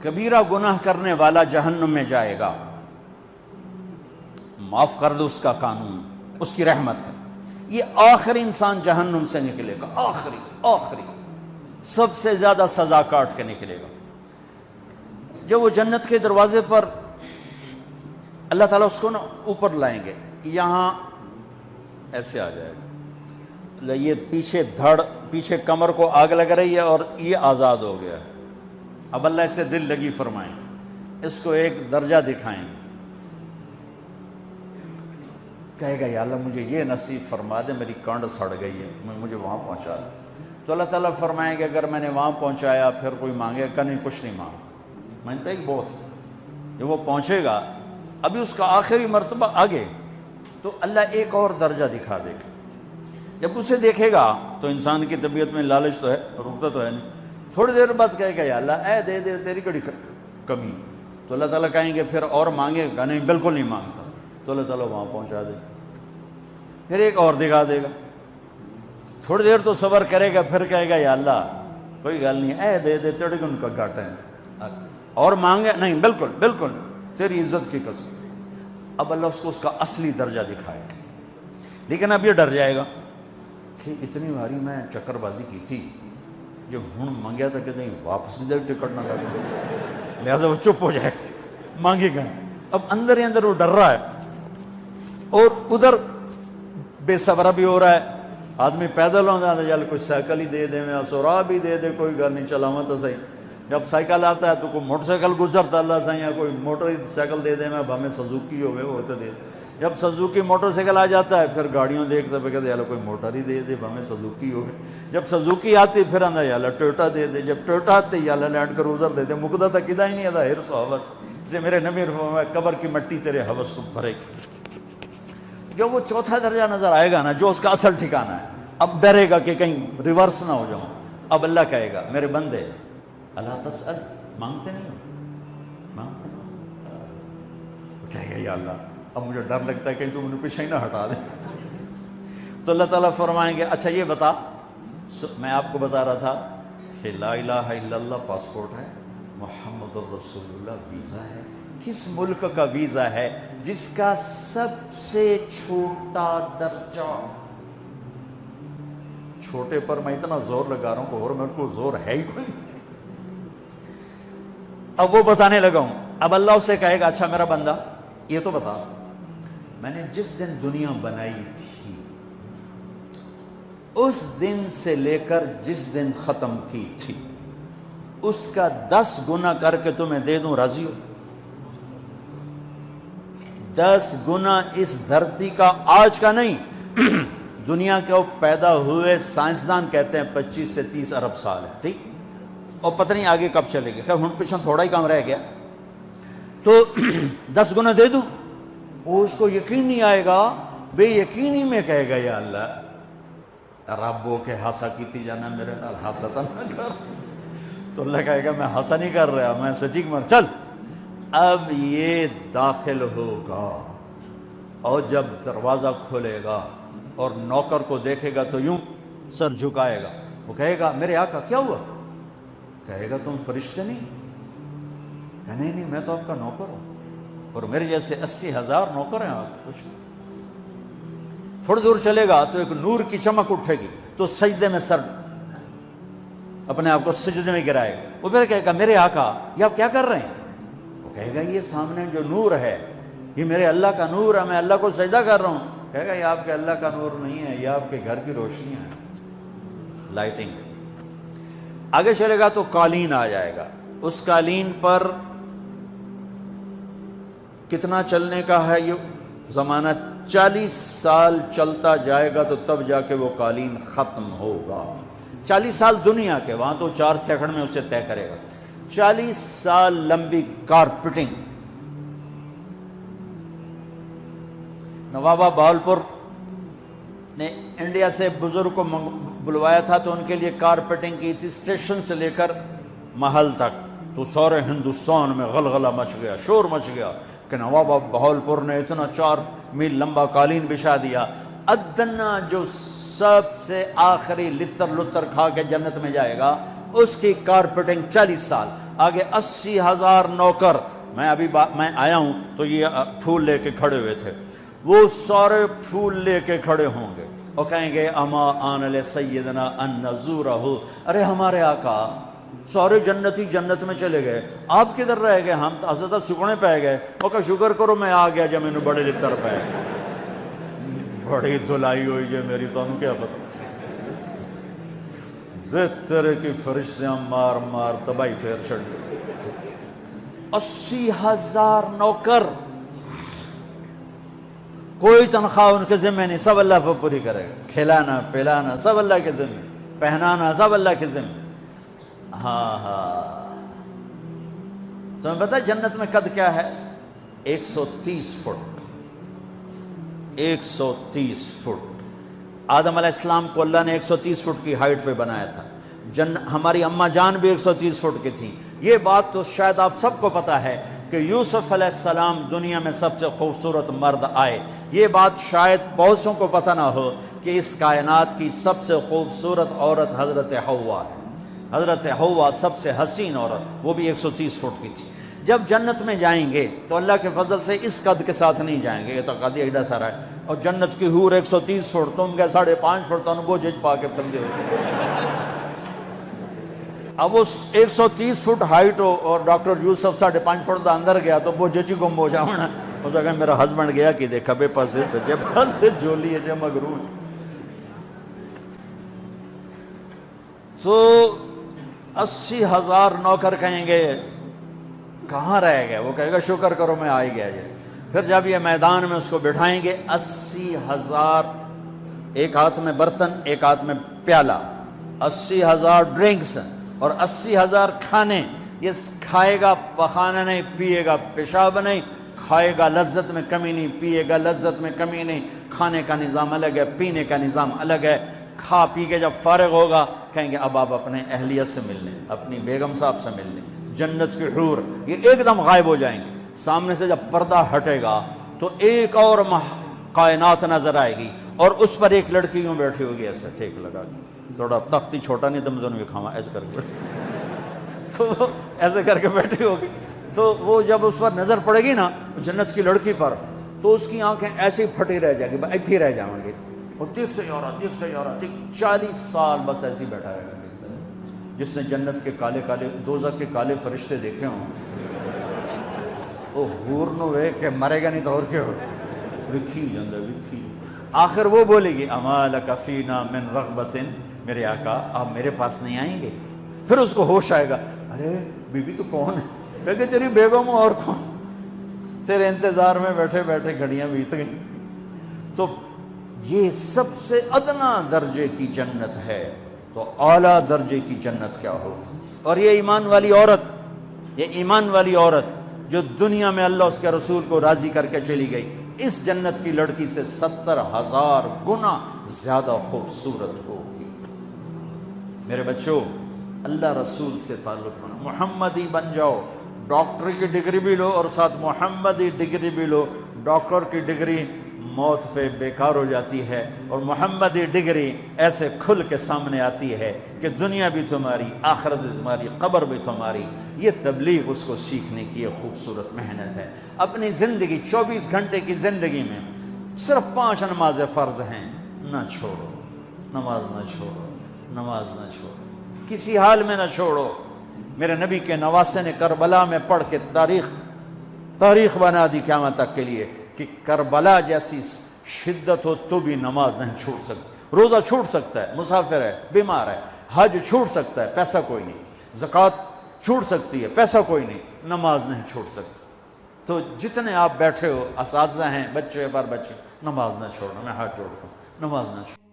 کبیرہ گناہ کرنے والا جہنم میں جائے گا، معاف کر دو اس کا قانون، اس کی رحمت ہے، یہ آخری انسان جہنم سے نکلے گا، آخری سب سے زیادہ سزا کاٹ کے نکلے گا۔ جب وہ جنت کے دروازے پر اللہ تعالیٰ اس کو نا اوپر لائیں گے، یہاں ایسے آ جائے گا، یہ پیچھے کمر کو آگ لگ رہی ہے اور یہ آزاد ہو گیا ہے۔ اب اللہ اسے دل لگی فرمائیں گے، اس کو ایک درجہ دکھائیں گے، کہے گا یا اللہ مجھے یہ نصیب فرما دے، میری کانڈ سڑ گئی ہے، مجھے وہاں پہنچا دے۔ تو اللہ تعالیٰ فرمائیں گے اگر میں نے وہاں پہنچایا پھر کوئی مانگے گا نہیں، کچھ نہیں مانگتا، مانگتا ایک بہت، جب وہ پہنچے گا ابھی اس کا آخری مرتبہ آگے، تو اللہ ایک اور درجہ دکھا دے گا۔ جب اسے دیکھے گا تو انسان کی طبیعت میں لالچ تو ہے، رکتا تو ہے نہیں، تھوڑی دیر بعد کہے گا یا اللہ اے دے دے، تیری کڑی کمی، تو اللہ تعالیٰ کہیں گے پھر اور مانگے گا نہیں، بالکل نہیں مانگتا، تو اللہ تعالیٰ وہاں پہنچا دے، پھر ایک اور دکھا دے گا، تھوڑی دیر تو صبر کرے گا، پھر کہے گا یا اللہ کوئی گل نہیں، اے دے دے، تیرے ان کا گھاٹا ہے، اور مانگے نہیں، بالکل تیری عزت کی قسم۔ اب اللہ اس کو اس کا اصلی درجہ دکھائے گا، لیکن اب یہ ڈر جائے گا کہ اتنی باری میں چکر بازی کی تھی، جو ہوں مانگیا تھا کہ نہیں واپس دے ٹکٹ نہ لگے، لہٰذا وہ چپ ہو جائے گا، مانگے گا۔ اب اندر ہی اندر وہ ڈر رہا ہے، اور ادھر بے صبرا بھی ہو رہا ہے، آدمی پیدل ہوتا ہے چل کوئی سائیکل ہی دے دے، میں سورا بھی دے دے، کوئی گل نہیں، چلاواں تو صحیح۔ جب سائیکل آتا ہے تو کوئی موٹر سائیکل گزرتا اللہ صحیح ہے، کوئی موٹر سائیکل دے دے، میں ہمیں سزوکی ہوئے وہ تو دے دے۔ جب سزوکی موٹر سائیکل آ جاتا ہے پھر گاڑیوں دیکھتا ہے، کہتے ہیں کوئی موٹر ہی دے دے، ہمیں سزوکی ہوئے۔ جب سزوکی آتی پھر آندہ یا اللہ ٹویوٹا دے دے، جب ٹویوٹا آتے یا اللہ لینڈ کروزر دے دے، مقدہ تھا کدہ ہی نہیں آتا حرص و حوث، اس لیے میرے نبی فرمایا قبر کی مٹی تیرے حوث کو بھرے گی۔ جو وہ چوتھا درجہ نظر آئے گا نا، جو اس کا اصل ٹھکانہ ہے، اب ڈرے گا کہ کہیں ریورس نہ ہو جاؤں۔ اب اللہ کہے گا میرے بندے اللہ تسأل، مانگتے نہیں ہو، مانگتے نہیں، کہے گا یا اللہ اب مجھے ڈر لگتا ہے کہیں تو مجھے پیچھے ہی نہ ہٹا دے۔ تو اللہ تعالیٰ فرمائیں گے اچھا یہ بتا، میں آپ کو بتا رہا تھا کہ لا الہ الا اللہ پاسپورٹ ہے، محمد الرسول اللہ ویزا ہے، کس ملک کا ویزا ہے جس کا سب سے چھوٹا درجہ، چھوٹے پر میں اتنا زور لگا رہا ہوں کہ اور میرے کو زور ہے ہی کوئی، اب وہ بتانے لگا ہوں۔ اب اللہ اسے کہے گا اچھا میرا بندہ یہ تو بتا، میں نے جس دن دنیا بنائی تھی اس دن سے لے کر جس دن ختم کی تھی اس کا 10 گنا کر کے تمہیں دے دوں، راضی ہو؟ 10 گنا اس دھرتی کا، آج کا نہیں، دنیا کے پیدا ہوئے سائنسدان کہتے ہیں 25 سے 30 ارب سال ہے، ٹھیک، اور پتہ نہیں آگے کب چلے گی، خیر ہن پیچھے تھوڑا ہی کام رہ گیا، تو 10 گنا دے دوں، وہ اس کو یقین نہیں آئے گا، بے یقینی میں کہے گا یا اللہ ربو کے ہاسا کیتی جانا میرے نال ہاستا نہ کر، تو اللہ کہے گا میں ہاسا نہیں کر رہا، میں سچی مر، چل اب یہ داخل ہوگا، اور جب دروازہ کھولے گا اور نوکر کو دیکھے گا تو یوں سر جھکائے گا، وہ کہے گا میرے آقا کیا ہوا؟ کہے گا تم فرشتے نہیں؟ کہ نہیں میں تو آپ کا نوکر ہوں، اور میرے جیسے 80,000 نوکر ہیں آپ، کچھ تھوڑی دور چلے گا تو ایک نور کی چمک اٹھے گی، تو سجدے میں سر اپنے آپ کو سجدے میں گرائے گا، وہ پھر کہے گا میرے آقا یہ آپ کیا کر رہے ہیں؟ وہ کہے گا یہ سامنے جو نور ہے یہ میرے اللہ کا نور ہے، میں اللہ کو سجدہ کر رہا ہوں۔ کہے گا یہ آپ کے اللہ کا نور نہیں ہے، یہ آپ کے گھر کی روشنی ہے، لائٹنگ۔ آگے چلے گا تو قالین آ جائے گا، اس قالین پر کتنا چلنے کا ہے یہ زمانہ، 40 سال چلتا جائے گا تو تب جا کے وہ قالین ختم ہوگا۔ 40 سال دنیا کے، وہاں تو 4 سیکنڈ میں اسے طے کرے گا۔ 40 سال لمبی کارپیٹنگ۔ نوابہ بہاولپور نے انڈیا سے بزرگ کو بلوایا تھا تو ان کے لیے کارپیٹنگ کی تھی، اسٹیشن سے لے کر محل تک، تو سارے ہندوستان میں غلغلہ مچ گیا، شور مچ گیا کہ نواب بہاولپور نے اتنا 4 میل لمبا قالین بچھا دیا۔ ادنا جو سب سے آخری لتر لتر کھا کے جنت میں جائے گا اس کی کارپیٹنگ 40 سال، آگے 80,000 نوکر. میں آیا ہوں تو یہ پھول لے کے کھڑے ہوئے تھے، وہ سارے پھول لے کے کھڑے ہوں گے اور کہیں گے اما آن لسیدنا ان نزورہ، ارے ہمارے آقا سارے جنتی جنت میں چلے گئے، آپ کدھر رہ گئے؟ ہم تو حضرت سکنے پہ گئے. وہ کہ شکر کرو میں آ گیا جب میں نے بڑے لتر پہ بڑی دھلائی ہوئی جو میری تو ہم کیا پتہ تیرے کی فرشتیاں مار مار تباہی پھیر چھڑ گئے. 80,000 نوکر، کوئی تنخواہ ان کے ذمہ نہیں، سب اللہ پر پوری کرے گا. کھلانا پلانا سب اللہ کے ذمہ، پہنانا سب اللہ کے ذمہ. ہاں تمہیں پتہ جنت میں قد کیا ہے؟ 130 فٹ. 130 فٹ. آدم علیہ السلام کو اللہ نے 130 فٹ کی ہائٹ پہ بنایا تھا. ہماری اماں جان بھی 130 فٹ کی تھی. یہ بات تو شاید آپ سب کو پتہ ہے کہ یوسف علیہ السلام دنیا میں سب سے خوبصورت مرد آئے. یہ بات شاید بہت سوں کو پتہ نہ ہو کہ اس کائنات کی سب سے خوبصورت عورت حضرت حوا ہے. حضرت حوا سب سے حسین عورت، وہ بھی 130 فٹ کی تھی. جب جنت میں جائیں گے تو اللہ کے فضل سے اس قد کے ساتھ نہیں جائیں گے، یہ تو قد ایڈا سارا ہے. اور جنت کی حور 130 فٹ، تم گئے 5.5 فٹ، تو وہ جج پا کے پندے ہوئے. اب وہ 130 فٹ ہائٹ ہو اور ڈاکٹر یوسف 5.5 فٹ دا اندر گیا تو وہ جچی گم ہو جاؤنا. اس اگر میرا ہسبینڈ گیا کہ دیکھا بے پاسے سجے پاسے جولی ہے جو مغرور. تو 80,000 نوکر کہیں گے کہاں رہ گئے؟ وہ کہے گا شکر کرو میں آ ہی گیا. پھر جب یہ میدان میں اس کو بٹھائیں گے 80,000، ایک ہاتھ میں برتن ایک ہاتھ میں پیالہ، 80,000 ڈرنکس اور 80,000 کھانے. یہ کھائے گا پخانا نہیں، پیے گا پیشاب نہیں. کھائے گا لذت میں کمی نہیں، پیے گا لذت میں کمی نہیں. کھانے کا نظام الگ ہے، پینے کا نظام الگ ہے. کھا پی کے جب فارغ ہوگا کہیں گے اب آپ اپنے اہلیت سے مل لیں، اپنی بیگم صاحب سے مل لیں. جنت کی حور یہ ایک دم غائب ہو جائیں گے. سامنے سے جب پردہ ہٹے گا تو ایک اور کائنات نظر آئے گی اور اس پر ایک لڑکی یوں بیٹھی ہوگی ایسے ٹھیک لگا کے. تھوڑا تختی چھوٹا نہیں تم دونوں بھی کھاوا ایسے کر کے تو ایسے کر کے بیٹھی ہوگی. تو وہ جب اس پر نظر پڑے گی نا جنت کی لڑکی پر تو اس کی آنکھیں ایسی پھٹی رہ جائیں گی، ایتھی رہ جائیں گی. وہ دیکھتے جا رہا 40 سال بس ایسے ہی بیٹھا رہے گا. جس نے جنت کے کالے کالے دوزخ کے کالے فرشتے دیکھے ہوں وہ حور نو وے کہ مرے گا نہیں تو اور کیا ہو وکھی جاندہ وکھی. آخر وہ بولے گی اما لک فینا من رغبت، میرے آقا آپ میرے پاس نہیں آئیں گے؟ پھر اس کو ہوش آئے گا، ارے بی بی تو کون ہے؟ کہتے تیری بیگم اور کون، تیرے انتظار میں بیٹھے بیٹھے گھڑیاں بیت گئیں. تو یہ سب سے ادنا درجے کی جنت ہے، تو اعلیٰ درجے کی جنت کیا ہوگی؟ اور یہ ایمان والی عورت، یہ ایمان والی عورت جو دنیا میں اللہ اس کے رسول کو راضی کر کے چلی گئی، اس جنت کی لڑکی سے 70,000 گنا زیادہ خوبصورت ہوگی. میرے بچوں اللہ رسول سے تعلق بنا، محمدی بن جاؤ. ڈاکٹر کی ڈگری بھی لو اور ساتھ محمدی ڈگری بھی لو. ڈاکٹر کی ڈگری موت پہ بیکار ہو جاتی ہے اور محمدی ڈگری ایسے کھل کے سامنے آتی ہے کہ دنیا بھی تمہاری، آخرت بھی تمہاری، قبر بھی تمہاری. یہ تبلیغ اس کو سیکھنے کی ایک خوبصورت محنت ہے. اپنی زندگی 24 گھنٹے کی زندگی میں صرف 5 نمازیں فرض ہیں، نہ چھوڑو. نماز نہ چھوڑو، نماز نہ چھوڑو، کسی حال میں نہ چھوڑو. میرے نبی کے نواسے نے کربلا میں پڑھ کے تاریخ بنا دی قیامت تک کے لیے کہ کربلا جیسی شدت ہو تو بھی نماز نہیں چھوڑ سکتی. روزہ چھوٹ سکتا ہے، مسافر ہے، بیمار ہے. حج چھوٹ سکتا ہے، پیسہ کوئی نہیں. زکوٰۃ چھوٹ سکتی ہے، پیسہ کوئی نہیں. نماز نہیں چھوڑ سکتا. تو جتنے آپ بیٹھے ہو، اساتذہ ہیں، بچے بار بچے، نماز نہ چھوڑنا. میں ہاتھ جوڑتا ہوں، نماز نہ چھوڑنا.